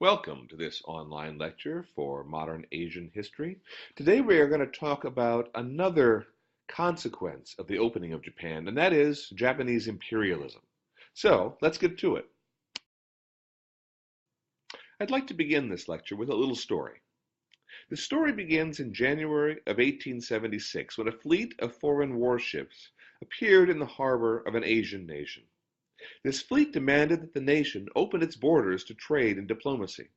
Welcome to this online lecture for modern Asian history. Today we are going to talk about another consequence of the opening of Japan, and that is Japanese imperialism. So let's get to it. I'd like to begin this lecture with a little story. The story begins in January of 1876 when a fleet of foreign warships appeared in the harbor of an Asian nation. This fleet demanded that the nation open its borders to trade and diplomacy.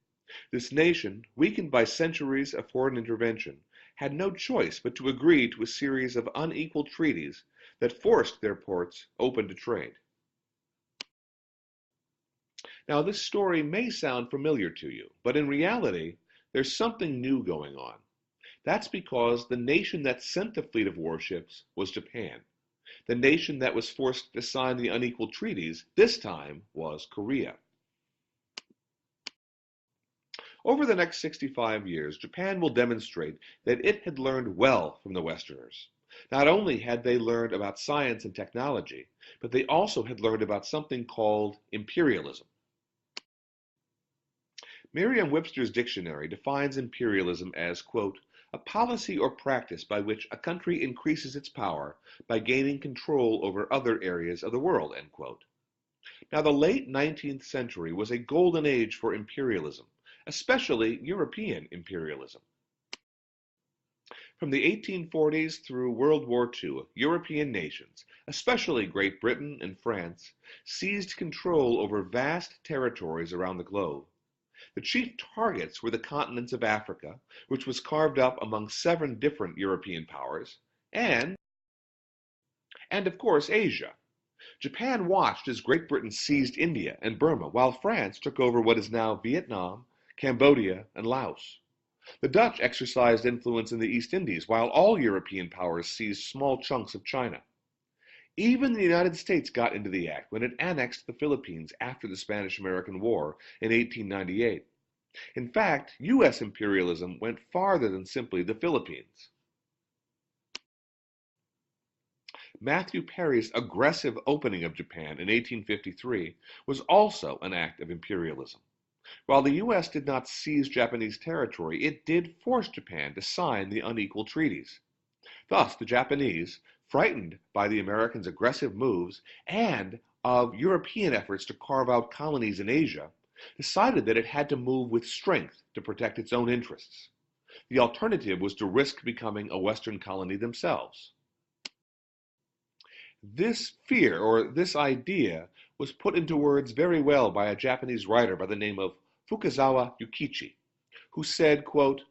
This nation, weakened by centuries of foreign intervention, had no choice but to agree to a series of unequal treaties that forced their ports open to trade. Now, this story may sound familiar to you, but in reality, there's something new going on. That's because the nation that sent the fleet of warships was Japan. The nation that was forced to sign the unequal treaties this time was Korea. Over the next 65 years, Japan will demonstrate that it had learned well from the Westerners. Not only had they learned about science and technology, but they also had learned about something called imperialism. Merriam-Webster's dictionary defines imperialism as, quote, a policy or practice by which a country increases its power by gaining control over other areas of the world, end quote. Now, the late 19th century was a golden age for imperialism, especially European imperialism. From the 1840s through World War II, European nations, especially Great Britain and France, seized control over vast territories around the globe. The chief targets were the continents of Africa, which was carved up among 7 different European powers, and of course Asia. Japan watched as Great Britain seized India and Burma, while France took over what is now Vietnam, Cambodia, and Laos. The Dutch exercised influence in the East Indies, while all European powers seized small chunks of China. Even the United States got into the act when it annexed the Philippines after the Spanish-American War in 1898. In fact, U.S. imperialism went farther than simply the Philippines. Matthew Perry's aggressive opening of Japan in 1853 was also an act of imperialism. While the U.S. did not seize Japanese territory, it did force Japan to sign the unequal treaties. Thus, the Japanese, frightened by the Americans' aggressive moves and of European efforts to carve out colonies in Asia, decided that it had to move with strength to protect its own interests. The alternative was to risk becoming a Western colony themselves. This fear, or this idea, was put into words very well by a Japanese writer by the name of Fukazawa Yukichi, who said, quote,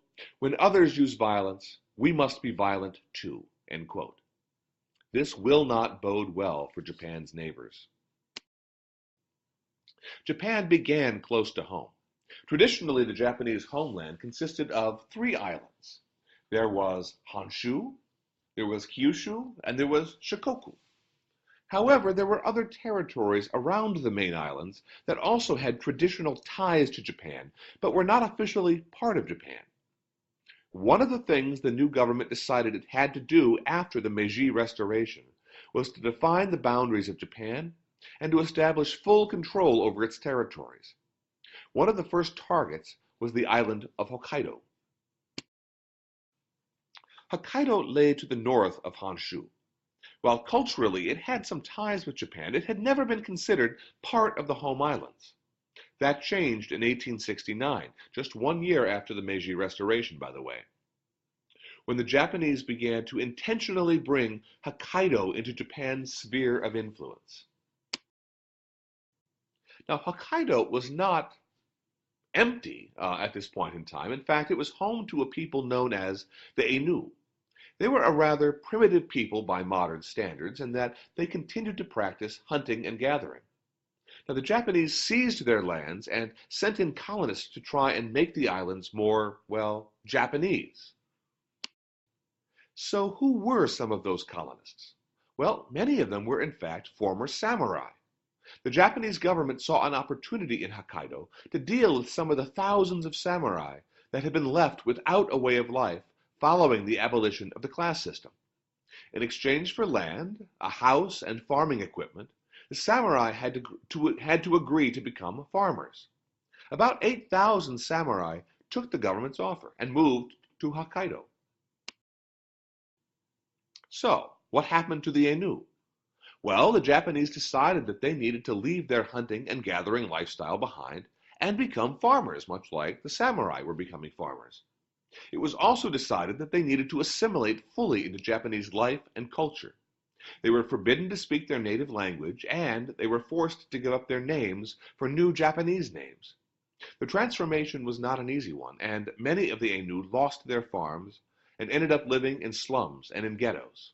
when others use violence, we must be violent too, end quote. This will not bode well for Japan's neighbors. Japan began close to home. Traditionally, the Japanese homeland consisted of 3 islands. There was Honshu, there was Kyushu, and there was Shikoku. However, there were other territories around the main islands that also had traditional ties to Japan, but were not officially part of Japan. One of the things the new government decided it had to do after the Meiji Restoration was to define the boundaries of Japan and to establish full control over its territories. One of the first targets was the island of Hokkaido. Hokkaido lay to the north of Honshu. While culturally it had some ties with Japan, it had never been considered part of the home islands. That changed in 1869, just 1 year after the Meiji Restoration, by the way, when the Japanese began to intentionally bring Hokkaido into Japan's sphere of influence. Now, Hokkaido was not empty at this point in time. In fact, it was home to a people known as the Ainu. They were a rather primitive people by modern standards, in that they continued to practice hunting and gathering. Now, the Japanese seized their lands and sent in colonists to try and make the islands more, well, Japanese. So who were some of those colonists? Well, many of them were in fact former samurai. The Japanese government saw an opportunity in Hokkaido to deal with some of the thousands of samurai that had been left without a way of life following the abolition of the class system. In exchange for land, a house, and farming equipment, the samurai had to agree to become farmers. About 8,000 samurai took the government's offer and moved to Hokkaido. So, what happened to the Ainu? Well, the Japanese decided that they needed to leave their hunting and gathering lifestyle behind and become farmers, much like the samurai were becoming farmers. It was also decided that they needed to assimilate fully into Japanese life and culture. They were forbidden to speak their native language, and they were forced to give up their names for new Japanese names. The transformation was not an easy one, and many of the Ainu lost their farms and ended up living in slums and in ghettos.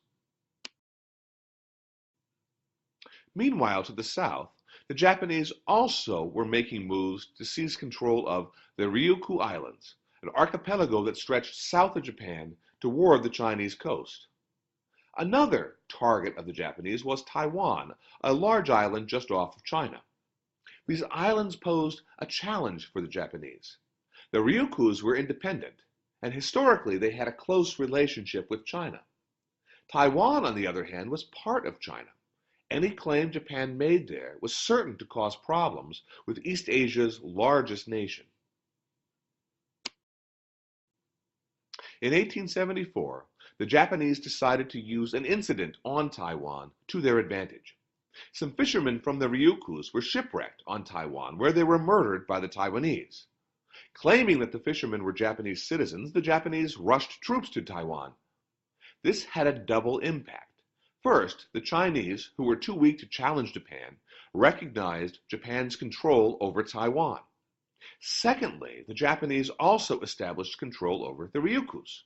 Meanwhile, to the south, the Japanese also were making moves to seize control of the Ryukyu Islands, an archipelago that stretched south of Japan toward the Chinese coast. Another target of the Japanese was Taiwan, a large island just off of China. These islands posed a challenge for the Japanese. The Ryukyus were independent, and historically they had a close relationship with China. Taiwan, on the other hand, was part of China. Any claim Japan made there was certain to cause problems with East Asia's largest nation. In 1874, the Japanese decided to use an incident on Taiwan to their advantage. Some fishermen from the Ryukyus were shipwrecked on Taiwan, where they were murdered by the Taiwanese. Claiming that the fishermen were Japanese citizens, the Japanese rushed troops to Taiwan. This had a double impact. First, the Chinese, who were too weak to challenge Japan, recognized Japan's control over Taiwan. Secondly, the Japanese also established control over the Ryukyus.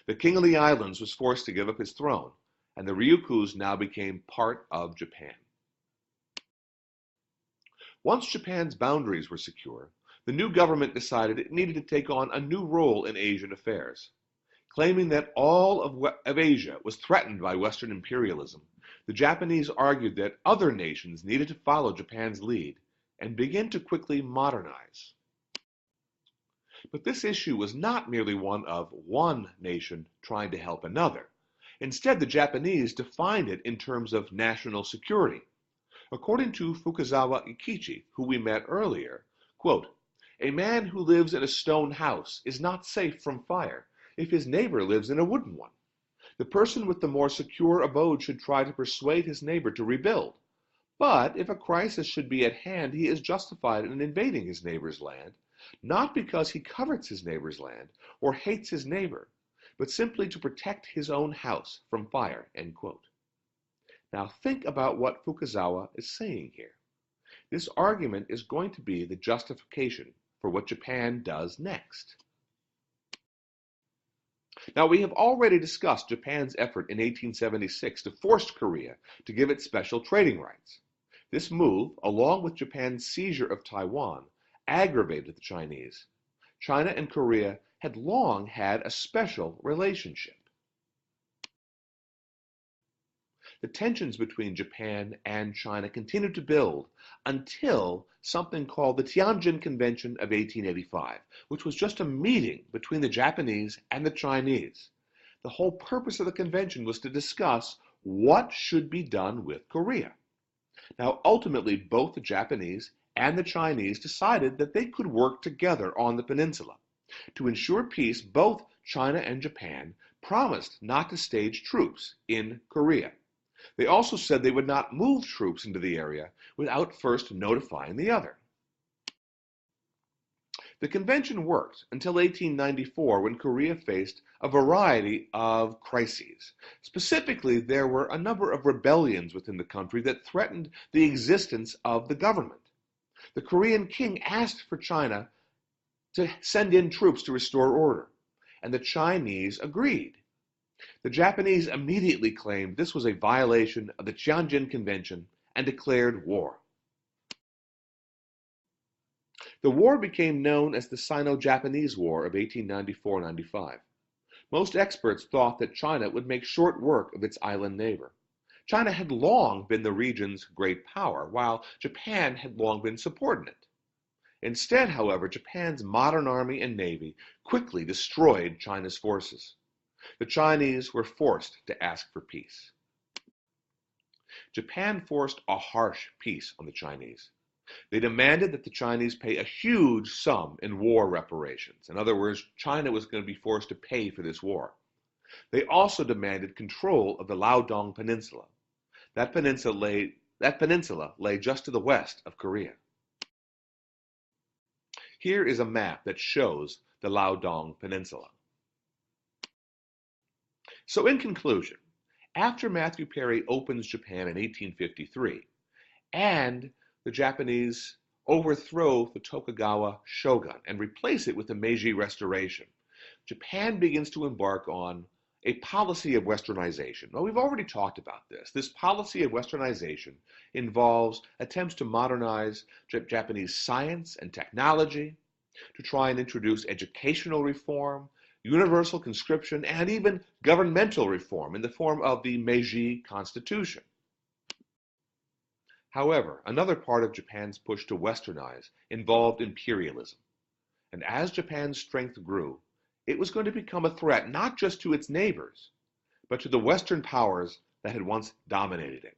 The king of the islands was forced to give up his throne, and the Ryukyus now became part of Japan. Once Japan's boundaries were secure, the new government decided it needed to take on a new role in Asian affairs. Claiming that all of Asia was threatened by Western imperialism, the Japanese argued that other nations needed to follow Japan's lead and begin to quickly modernize. But this issue was not merely one of one nation trying to help another. Instead, the Japanese defined it in terms of national security. According to Fukazawa Ikichi, who we met earlier, quote, "A man who lives in a stone house is not safe from fire if his neighbor lives in a wooden one. The person with the more secure abode should try to persuade his neighbor to rebuild. But if a crisis should be at hand, he is justified in invading his neighbor's land, not because he covets his neighbor's land or hates his neighbor, but simply to protect his own house from fire." End quote. Now think about what Fukazawa is saying here. This argument is going to be the justification for what Japan does next. Now, we have already discussed Japan's effort in 1876 to force Korea to give it special trading rights. This move, along with Japan's seizure of Taiwan, aggravated the Chinese. China and Korea had long had a special relationship. The tensions between Japan and China continued to build until something called the Tianjin Convention of 1885, which was just a meeting between the Japanese and the Chinese. The whole purpose of the convention was to discuss what should be done with Korea. Now, ultimately, both the Japanese and the Chinese decided that they could work together on the peninsula. To ensure peace, both China and Japan promised not to stage troops in Korea. They also said they would not move troops into the area without first notifying the other. The convention worked until 1894, when Korea faced a variety of crises. Specifically, there were a number of rebellions within the country that threatened the existence of the government. The Korean king asked for China to send in troops to restore order, and the Chinese agreed. The Japanese immediately claimed this was a violation of the Tianjin Convention and declared war. The war became known as the Sino-Japanese War of 1894-95. Most experts thought that China would make short work of its island neighbor. China had long been the region's great power, while Japan had long been subordinate. Instead, however, Japan's modern army and navy quickly destroyed China's forces. The Chinese were forced to ask for peace. Japan forced a harsh peace on the Chinese. They demanded that the Chinese pay a huge sum in war reparations. In other words, China was going to be forced to pay for this war. They also demanded control of the Liaodong Peninsula. That peninsula lay just to the west of Korea. Here is a map that shows the Liaodong Peninsula. So in conclusion, after Matthew Perry opens Japan in 1853, and the Japanese overthrow the Tokugawa shogun and replace it with the Meiji Restoration, Japan begins to embark on a policy of westernization. Well, we've already talked about this. This policy of westernization involves attempts to modernize Japanese science and technology, to try and introduce educational reform, universal conscription, and even governmental reform in the form of the Meiji Constitution. However, another part of Japan's push to westernize involved imperialism. And as Japan's strength grew, it was going to become a threat not just to its neighbors, but to the Western powers that had once dominated it.